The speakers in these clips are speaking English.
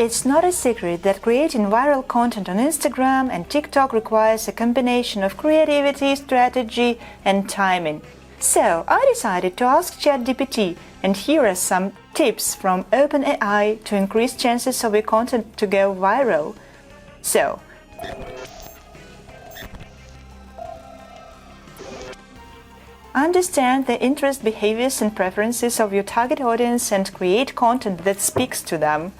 It's not a secret that creating viral content on Instagram and TikTok requires a combination of creativity, strategy, and timing. So I decided to ask ChatGPT, and here are some tips from OpenAI to increase chances of your content to go viral. So, understand the interest, behaviors and preferences of your target audience and create content that speaks to them.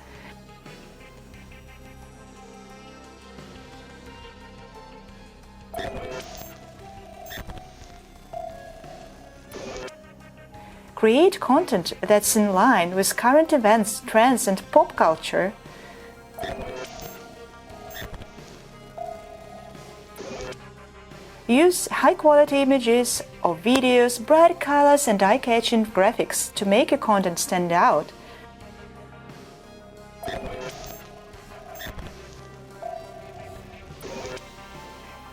Create content that's in line with current events, trends, and pop culture. Use high-quality images or videos, bright colors, and eye-catching graphics to make your content stand out.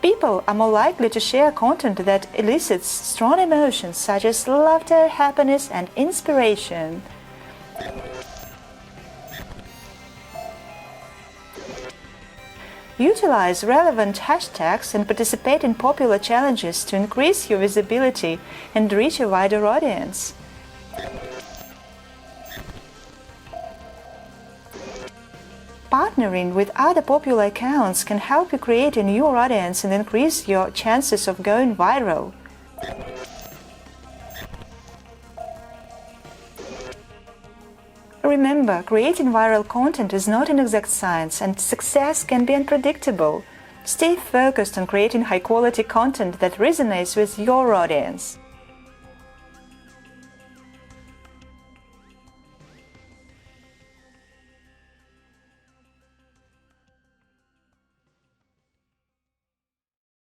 People are more likely to share content that elicits strong emotions such as laughter, happiness, and inspiration. Utilize relevant hashtags and participate in popular challenges to increase your visibility and reach a wider audience. Partnering with other popular accounts can help you create a new audience and increase your chances of going viral. Remember, creating viral content is not an exact science, and success can be unpredictable. Stay focused on creating high-quality content that resonates with your audience.